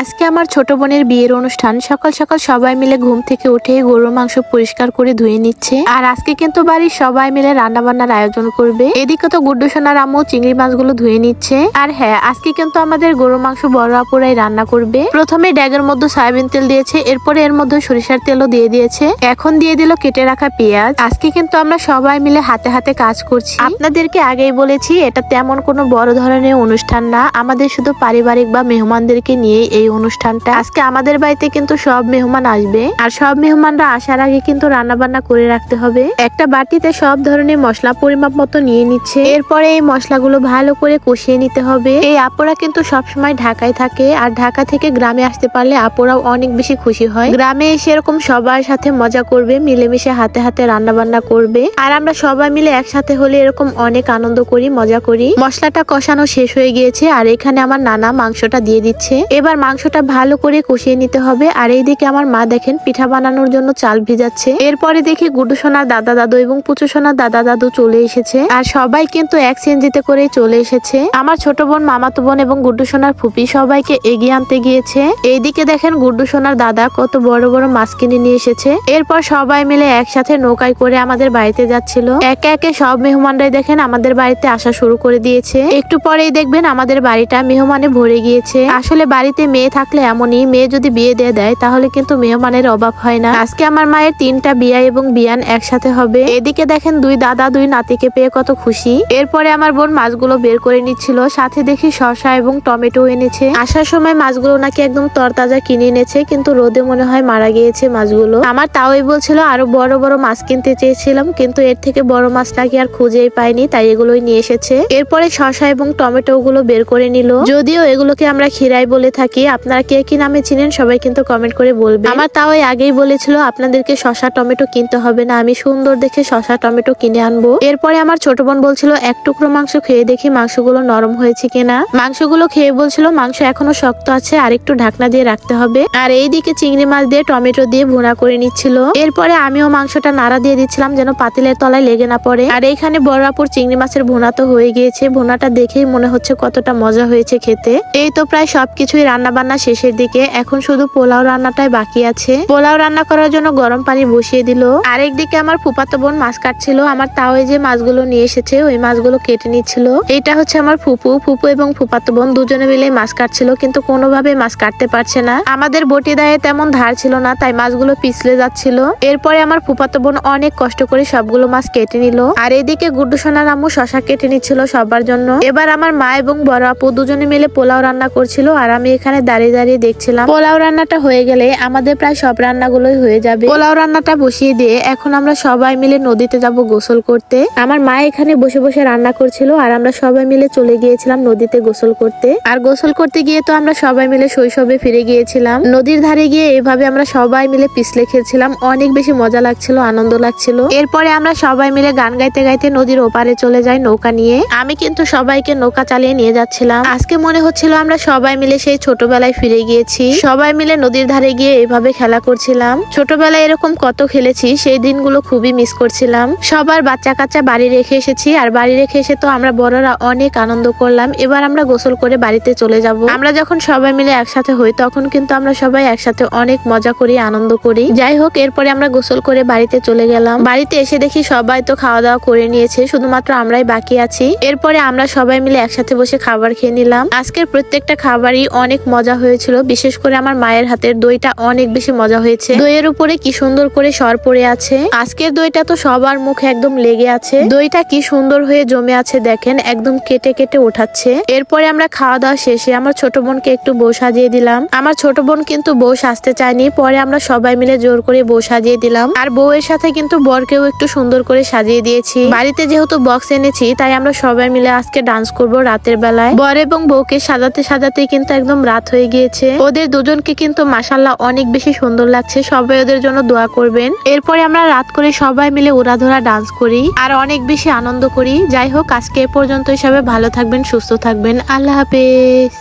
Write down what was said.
আজকে আমার ছোট বোনের বিয়ের অনুষ্ঠান। সকাল সকাল সবাই মিলে ঘুম থেকে উঠে গরুর মাংস পরিষ্কার করে ধুয়ে নিচ্ছে। আর আজকে কিন্তু বাড়ির সবাই মিলে রান্না বান্নার আয়োজন করবে। এদিকে তো গুড্ডু সোনার আম্মু চিংড়ি মাছগুলো ধুয়ে নিচ্ছে। আর হ্যাঁ, আজকে কিন্তু আমাদের গরুর মাংস বড় আপুরাই রান্না করবে। প্রথমে ড্যাগের মধ্যে সয়াবিন তেল দিয়েছে, এরপরে এর মধ্যে সরিষার তেলও দিয়ে দিয়েছে। এখন দিয়ে দিল কেটে রাখা পেঁয়াজ। আজকে কিন্তু আমরা সবাই মিলে হাতে হাতে কাজ করছি। আপনাদেরকে আগেই বলেছি, এটা তেমন কোনো বড় ধরনের অনুষ্ঠান না, আমাদের শুধু পারিবারিক বা মেহমানদেরকে নিয়ে এই অনুষ্ঠানটা। আজকে আমাদের বাড়িতে কিন্তু সব মেহমান আসবে, আর সব মেহমানরা আসার আগে কিন্তু রান্না বান্না করে রাখতে হবে। একটা বাটিতে সব ধরনের মশলা পরিমাপ মতো নিয়ে নিচ্ছে। এরপরে এই মশলাগুলো ভালো করে কষিয়ে নিতে হবে। এই আপুরা কিন্তু সবসময় ঢাকায় থাকে, আর ঢাকা থেকে গ্রামে আসতে পারলে আপুরাও অনেক বেশি খুশি হয়। গ্রামে এসে এরকম সবার সাথে মজা করবে, মিলেমিশে হাতে হাতে রান্না বান্না করবে। আর আমরা সবাই মিলে একসাথে হলে এরকম অনেক আনন্দ করি, মজা করি। মশলাটা কষানো শেষ হয়ে গিয়েছে, আর এখানে আমার নানা মাংসটা দিয়ে দিচ্ছে। এবার মাংসটা ভালো করে কষিয়ে নিতে হবে। আর এইদিকে আমার মা দেখেন পিঠা বানানোর জন্য চাল ভিজাচ্ছে। এরপরে দেখি গুড্ডু সোনার দাদা দাদু এবং পুচু সোনার দাদা দাদু চলে এসেছে, আর সবাই কিন্তু এক সেনজিতে করে চলে এসেছে। আমার ছোট বোন, মামাতো বোন এবং গুড্ডু সোনার ফুপি সবাইকে এগিয়ে আনতে গিয়েছে। এইদিকে দেখেন গুড্ডু সোনার দাদা কত বড় বড় মাছ কিনে নিয়ে এসেছে। এরপর সবাই মিলে একসাথে নৌকায় করে আমাদের বাড়িতে যাচ্ছিল। একে একে সব মেহমানরাই দেখেন আমাদের বাড়িতে আসা শুরু করে দিয়েছে। একটু পরেই দেখবেন আমাদের বাড়িটা মেহমানে ভরে গিয়েছে। আসলে বাড়িতে মেয়ে থাকলে এমনই, মেয়ে যদি বিয়ে দিয়ে দেয় তাহলে কিন্তু মেহমানের অভাব হয় না। আজকে আমার মায়ের 3টা বিয়া এবং বিয়ান একসাথে হবে। এদিকে দেখেন দুই দাদা দুই নাতিকে পেয়ে কত খুশি। এরপরে আমার বোন মাছগুলো বের করে নিচ্ছিল, সাথে দেখি শসা এবং টমেটো এনেছে। আসার সময় মাছগুলো নাকি একদম তরতাজা কিনে এনেছে, কিন্তু রোদে মনে হয় মারা গিয়েছে মাছগুলো। আমার তাওই বলছিল আরো বড় বড় মাছ কিনতে চেয়েছিলাম, কিন্তু এর থেকে বড় মাছ নাকি আর খুঁজেই পাইনি, তাই এগুলোই নিয়ে এসেছে। এরপরে শসা এবং টমেটো গুলো বের করে নিল। যদিও এগুলোকে আমরা খিরাই বলে থাকি, আপনারা কে কি নামে চিনেন সবাই কিন্তু কমেন্ট করে বলবে। আমার তাও আগেই বলেছিল আপনাদেরকে শসা টমেটো কিনতে হবে না, আমি সুন্দর দেখে শসা টমেটো কিনে আনবো। এরপরে আমার ছোট বোন বলছিল এক টুকরো মাংস খেয়ে দেখি মাংসগুলো নরম হয়েছে কিনা। মাংসগুলো খেয়ে বলছিল মাংস এখনো শক্ত আছে, আর একটু ঢাকনা দিয়ে রাখতে হবে। আর এইদিকে চিংড়ি মাছ দিয়ে টমেটো দিয়ে ভুনা করে নিচ্ছিল। এরপরে আমিও মাংসটা নাড়া দিয়ে দিচ্ছিলাম যেন পাতিলের তলায় লেগে না পড়ে। আর এইখানে বড় আপুর চিংড়ি মাছের ভুনা তো হয়ে গিয়েছে। ভুনাটা দেখেই মনে হচ্ছে কতটা মজা হয়েছে খেতে। এই তো প্রায় সবকিছুই রান্না বান্না শেষের দিকে, এখন শুধু পোলাও রান্নাটাই বাকি আছে। পোলাও রান্না করার জন্য গরম পানি বসিয়ে দিল। আরেকদিকে আমার ফুপাতো বোন মাছ কাটছিল। আমার তাও যে মাছগুলো নিয়ে এসেছে ওই মাছগুলো কেটে নিচ্ছিল। এটা হচ্ছে আমার ফুপু এবং ফুপাতো বোন দুজনে মিলে মাছ কাটছিল, কিন্তু কোনোভাবে মাছ কাটতে পারছে না। আমাদের বটি দায়ে তেমন ধার ছিল না, তাই মাছগুলো পিছলে যাচ্ছিল। এরপরে আমার ফুপাতো বোন অনেক কষ্ট করে সবগুলো মাছ কেটে নিল। আর এদিকে গুড্ডু সোনার আম্মু শশা কেটে নিচ্ছিল সবার জন্য। এবার আমার মা এবং বড় আপু দুজনে মিলে পোলাও রান্না করছিল, আর আমি এখানে দাঁড়িয়ে দাঁড়িয়ে দেখছিলাম। পোলাও রান্নাটা হয়ে গেলে আমাদের প্রায় সব রান্নাগুলোই হয়ে যাবে। পোলাও রান্নাটা বসিয়ে দিয়ে এখন আমরা সবাই মিলে নদীতে যাব গোসল করতে। আমার মা এখানে বসে বসে রান্না করছিল, আর আমরা সবাই মিলে চলে গিয়েছিলাম নদীতে গোসল করতে। আর গোসল করতে গিয়ে তো আমরা সবাই মিলে শৈশবে ফিরে গিয়েছিলাম। নদীর ধারে গিয়ে এভাবে আমরা সবাই মিলে পিছলে খেলছিলাম, অনেক বেশি মজা লাগছিল, আনন্দ লাগছিল। এরপরে আমরা সবাই মিলে গান গাইতে গাইতে নদীর ওপারে চলে যাই নৌকা নিয়ে। আমি কিন্তু সবাইকে নৌকা চালিয়ে নিয়ে যাচ্ছিলাম। আজকে মনে হচ্ছিল আমরা সবাই মিলে সেই ছোটবেলায় ফিরে গিয়েছি। সবাই মিলে নদীর ধারে গিয়ে এভাবে খেলা করছিলাম। ছোটবেলায় এরকম কত খেলেছি, সেই দিনগুলো খুবই মিস করছিলাম। সবার বাচ্চা কাচ্চা বাড়ি রেখে এসেছি, আর বাড়ি রেখে এসে তো আমরা বড়রা অনেক আনন্দ করলাম। এবার আমরা গোসল করে বাড়িতে চলে যাব। আমরা যখন সবাই মিলে একসাথে হই তখন কিন্তু আমরা সবাই একসাথে অনেক মজা করি, আনন্দ করি। যাই হোক, এরপরে আমরা গোসল করে বাড়িতে চলে গেলাম। বাড়িতে এসে দেখি সবাই তো খাওয়া দাওয়া করে নিয়েছে, শুধুমাত্র আমরাই বাকি আছি। এরপরে আমরা সবাই মিলে একসাথে বসে খাবার খেয়ে নিলাম। আজকের প্রত্যেকটা খাবারই অনেক মজা হয়েছিল, বিশেষ করে আমার মায়ের হাতের দইটা অনেক বেশি মজা হয়েছে। দইয়ের উপরে কি সুন্দর করে সর পড়ে আছে। আজকের দইটা তো সবার মুখে একদম লেগে আছে। দইটা কি সুন্দর হয়ে জমে আছে দেখেন, একদম কেটে কেটে ওঠাচ্ছে। এরপরে আমরা খাওয়া দাওয়া শেষে আমার ছোট বোনকে একটু বউ সাজিয়ে দিলাম। আমার ছোট বোন কিন্তু বউ সাজতে চায়নি, পরে আমরা সবাই মিলে জোর করে বউ সাজিয়ে দিলাম। আর বউয়ের সাথে কিন্তু বরকেও একটু সুন্দর করে সাজিয়ে দিয়েছি। বাড়িতে যেহেতু বক্স এনেছি, তাই আমরা সবাই মিলে আজকে ডান্স করব রাতের বেলায়। বর এবং বউকে সাজাতে সাজাতে কিন্তু একদম রাত হয়ে গিয়েছে। ওদের দুজনকে কিন্তু মাশাআল্লাহ অনেক বেশি সুন্দর লাগছে, সবাই ওদের জন্য দোয়া করবেন। এরপরে আমরা রাত করে সবাই মিলে উড়াধরা ডান্স করি, আর অনেক বেশি আনন্দ করি। যাই হোক, আজকে এ পর্যন্তই। সবাই ভালো থাকবেন, সুস্থ থাকবেন। আল্লাহ হাফেজ।